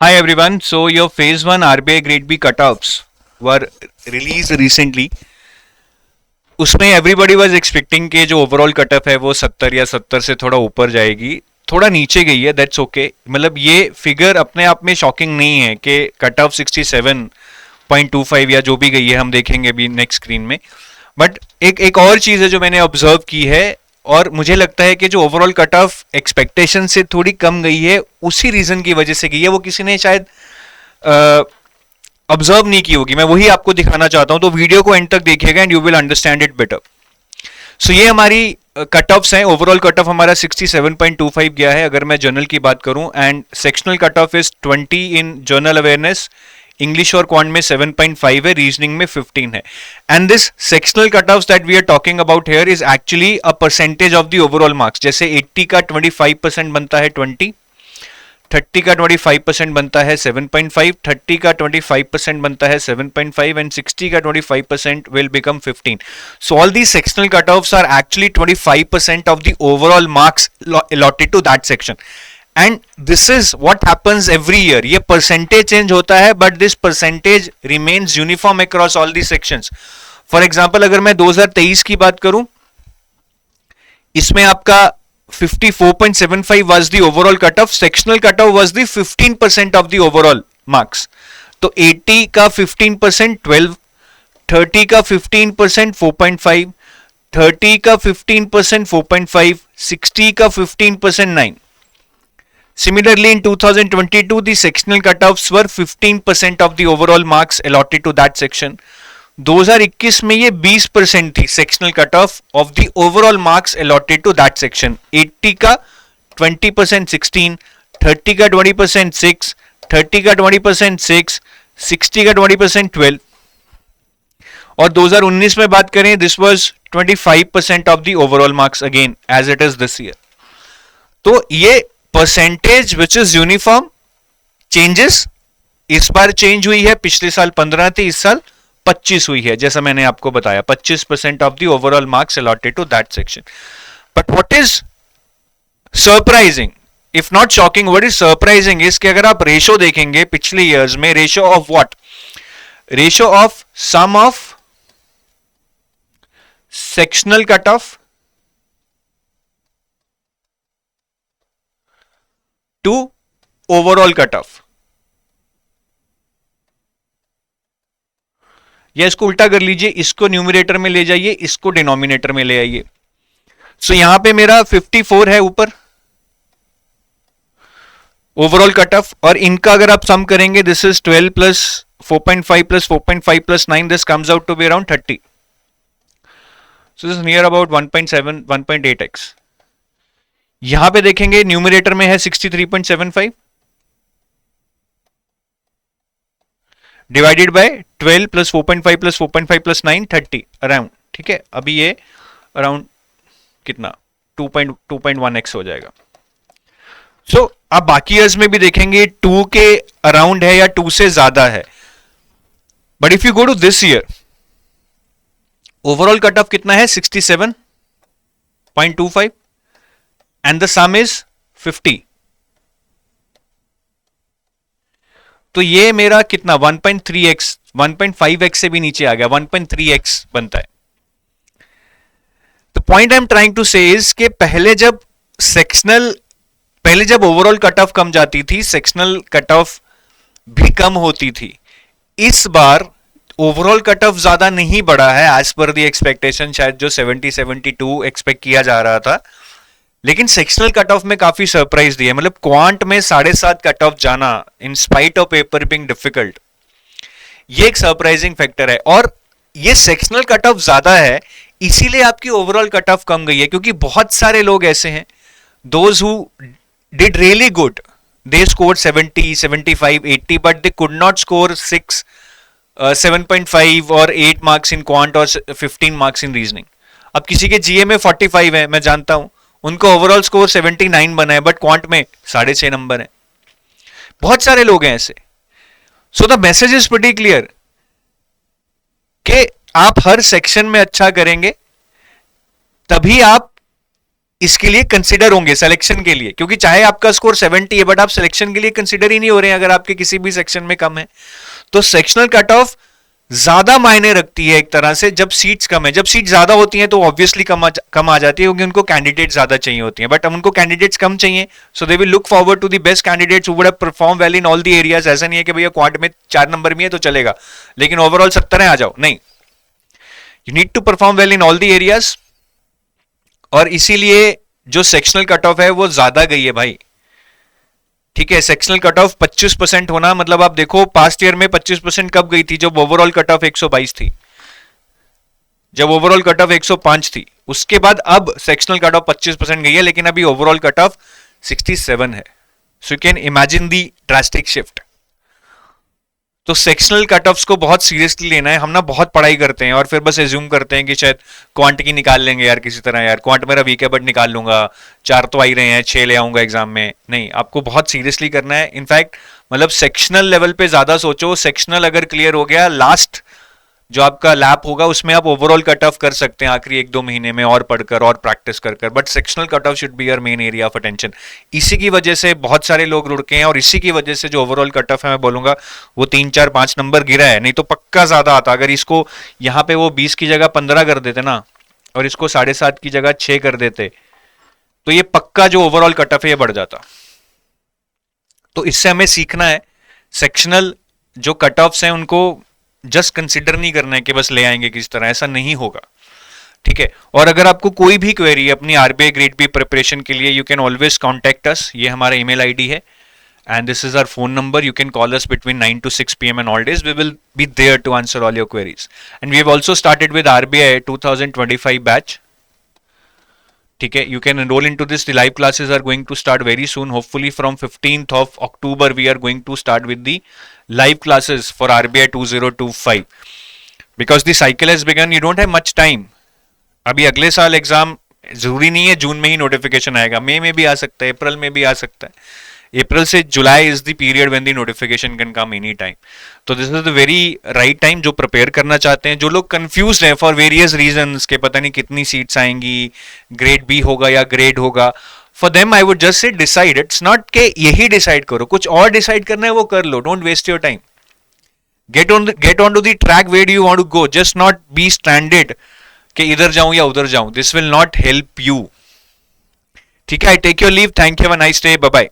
Hi everyone. So your phase 1 RBI grade B cutoffs were released recently. उसमें everybody was expecting कि जो overall cut of है वो 70 या 70 से थोड़ा ऊपर जाएगी, थोड़ा नीचे गई है, दैट्स ओके। मतलब ये फिगर अपने आप में शॉकिंग नहीं है कि कट ऑफ 67.25 या जो भी गई है, हम देखेंगे अभी नेक्स्ट स्क्रीन में। बट एक और चीज़ है जो मैंने ऑब्जर्व की है, और मुझे लगता है कि जो ओवरऑल कट ऑफ एक्सपेक्टेशन से थोड़ी कम गई है, उसी रीजन की वजह से गई है। वो किसी ने शायद ऑब्जर्व नहीं की होगी, मैं वही आपको दिखाना चाहता हूं, तो वीडियो को एंड तक देखिएगा and you will understand it better. So ये हमारी कट ऑफ्स हैं। ओवरऑल कट ऑफ हमारा 67.25 गया है अगर मैं जर्नल की बात करूं, and sectional cut off is 20 in general awareness, English और क्वांट में 7.5 है, रीजनिंग में 15 है। And this sectional cut offs that we are talking about here is actually a percentage of the overall marks. जैसे 80 का 25% बनता है 20, 30 का 25% बनता है 7.5, 30 का 25% बनता है 7.5 एंड 60 का 25% will become 15. So all these sectional cutoffs are actually 25% of the overall marks allotted to that section. And this is what happens every year. ये percentage change होता है, but this percentage remains uniform across all these sections. For example, अगर मैं 2023 की बात करूं, इसमें आपका 54.75 was the overall cutoff. Sectional cutoff was the 15% of the overall marks. तो 80 का 15% 12, 30 का 15% 4.5, 30 का 15% 4.5, 60 का 15% 9. Similarly, in 2022, the sectional cutoffs were 15% of the overall marks allotted to that section. 2021 में ये 20% थी sectional cut off the overall marks allotted to that section. 80 का 20% 16, 30 का 20% 6, 30 का 20% 6, 60 का 20% 12। और 2019 में बात करें, this was 25% of the overall marks again as it is this year. तो ये percentage which is uniform changes इस बार चेंज हुई है, पिछले साल 15 थी, इस साल 25 हुई है, जैसा मैंने आपको बताया 25% of the overall marks allotted to that section. But what is surprising, if not shocking, what is surprising is कि अगर आप रेशो देखेंगे पिछले ईयर्स में, ratio of what, ratio of sum of sectional cut off to overall cut off, या इसको उल्टा कर लीजिए, इसको न्यूमरेटर में ले जाइए, इसको डिनोमिनेटर में ले आइए। सो यहां पे मेरा 54 है ऊपर ओवरऑल कट ऑफ, और इनका अगर आप सम करेंगे, this is 12 plus 4.5 plus 4.5 plus 9, this comes out to be around 30. So this near about 1.7 1.8x. यहां पे देखेंगे न्यूमरेटर में है 63.75 divided by 12 plus 4.5 plus 4.5 plus 9, 30 around, ठीक है। अभी ये अराउंड कितना 2.1x हो जाएगा। सो आप बाकी ईयर्स में भी देखेंगे 2 के अराउंड है या 2 से ज्यादा है। But if you go to this year, overall cut off कितना है 67.25 एंड द सम इज 50। तो ये मेरा कितना 1.3x 1.5x से भी नीचे आ गया, 1.3x बनता है। The point I am trying to say is कि पहले जब ओवरऑल कट ऑफ कम जाती थी, सेक्शनल कट ऑफ भी कम होती थी। इस बार ओवरऑल कट ऑफ ज्यादा नहीं बढ़ा है एज पर द एक्सपेक्टेशन, शायद जो 70-72 एक्सपेक्ट किया जा रहा था, लेकिन सेक्शनल कट ऑफ में काफी सरप्राइज दी है। मतलब क्वांट में 7.5 कट ऑफ जाना in spite of paper being difficult, ये एक सरप्राइजिंग फैक्टर है। और ये सेक्शनल कट ऑफ ज्यादा है, इसीलिए आपकी ओवरऑल कट ऑफ कम गई है, क्योंकि बहुत सारे लोग ऐसे हैं, those who did really good, they score 70, 75, 80, but they could not score 6, 7.5 और 8 मार्क्स इन क्वांट और 15 मार्क्स इन रीजनिंग। अब किसी के जीए में 45 है, मैं जानता हूं, उनको ओवरऑल स्कोर 79 बना है, बट क्वांट में 6.5 नंबर है। बहुत सारे लोग हैं ऐसे। So the message is pretty clear कि आप हर सेक्शन में अच्छा करेंगे, तभी आप इसके लिए कंसिडर होंगे सिलेक्शन के लिए, क्योंकि चाहे आपका स्कोर 70 है बट आप सिलेक्शन के लिए कंसिडर ही नहीं हो रहे हैं अगर आपके किसी भी सेक्शन में कम है। तो सेक्शनल कट ऑफ ज्यादा मायने रखती है एक तरह से जब सीट्स कम है। जब सीट ज्यादा होती हैं तो ऑब्वियसली कम आ जाती है क्योंकि उनको कैंडिडेट ज्यादा चाहिए होती हैं, बट अब उनको कैंडिडेट्स कम चाहिए, so they will look forward to the best candidates who would have perform well in all the areas. ऐसा नहीं है कि भैया क्वांट में 4 नंबर भी है तो चलेगा लेकिन ओवरऑल 70 है आ जाओ, नहीं, you need to perform well in all the areas. और इसीलिए जो सेक्शनल कट ऑफ है वो ज्यादा गई है भाई, ठीक है। सेक्शनल कट ऑफ 25% होना मतलब आप देखो पास्ट ईयर में 25% कब गई थी, जब ओवरऑल कट ऑफ 122 थी, जब ओवरऑल कट ऑफ 105 थी। उसके बाद अब सेक्शनल कट ऑफ 25% गई है लेकिन अभी ओवरऑल कट ऑफ 67 है। So you can imagine the drastic shift. तो सेक्शनल कट ऑफ्स को बहुत सीरियसली लेना है। हम ना बहुत पढ़ाई करते हैं और फिर बस एज्यूम करते हैं कि शायद क्वांट की निकाल लेंगे यार किसी तरह, यार क्वांट मेरा वीक है बट निकाल लूंगा, 4 तो आ ही रहे हैं, 6 ले आऊंगा एग्जाम में। नहीं, आपको बहुत सीरियसली करना है। इनफैक्ट मतलब सेक्शनल लेवल पे ज्यादा सोचो। सेक्शनल अगर क्लियर हो गया, लास्ट जो आपका लैप होगा उसमें आप ओवरऑल कट ऑफ कर सकते हैं आखिरी 1-2 महीने में और पढ़कर और प्रैक्टिस कर, but sectional cut of should be your main area of attention. इसी की वजह से बहुत सारे लोग रुड़के हैं और इसी की वजह से जो ओवरऑल कट ऑफ है मैं बोलूंगा वो 3-4-5 नंबर गिरा है, नहीं तो पक्का ज्यादा आता। अगर इसको यहाँ पे वो 20 की जगह 15 कर देते ना और इसको 7.5 की जगह 6 कर देते तो ये पक्का जो ओवरऑल कट ऑफ है ये बढ़ जाता। तो इससे हमें सीखना है, सेक्शनल जो कट ऑफ्स हैं उनको जस्ट कंसिडर नहीं करना है कि बस ले आएंगे किस तरह, ऐसा नहीं होगा, ठीक है। और अगर आपको कोई भी क्वेरी है अपनी आरबीआई ग्रेड बी प्रिपरेशन के लिए, you can always contact us. ये हमारा ईमेल आईडी है and this is our phone number. You can call us between 9 to 6 PM and all days. We will be there to answer all your queries and we have also started with RBI 2025 batch, ठीक है। You can enroll into this. The live classes are going to start very soon. Hopefully from 15th of October we are going to start with the live classes for RBI 2025 because the cycle has begun. You don't have much time. अभी अगले साल exam जरूरी नहीं है जून में ही notification आएगा, मई में भी आ सकता है, अप्रैल में भी आ सकता है। अप्रैल से July is the period when the notification can come any time. तो this is the very right time. जो प्रिपेयर करना चाहते हैं, जो लोग कंफ्यूज्ड हैं फॉर वेरियस रीजंस के पता नहीं कितनी सीट्स आएंगी, ग्रेड बी होगा या ग्रेड होगा, for them I would just say decide. It's not के यही डिसाइड करो, कुछ और डिसाइड करना है वो कर लो, don't waste your time. Get on to the track where do you want to go, just not be stranded कि इधर जाऊं या उधर जाऊं। This will not help you, ठीक है। I take your leave, thank you, have a nice day, bye bye.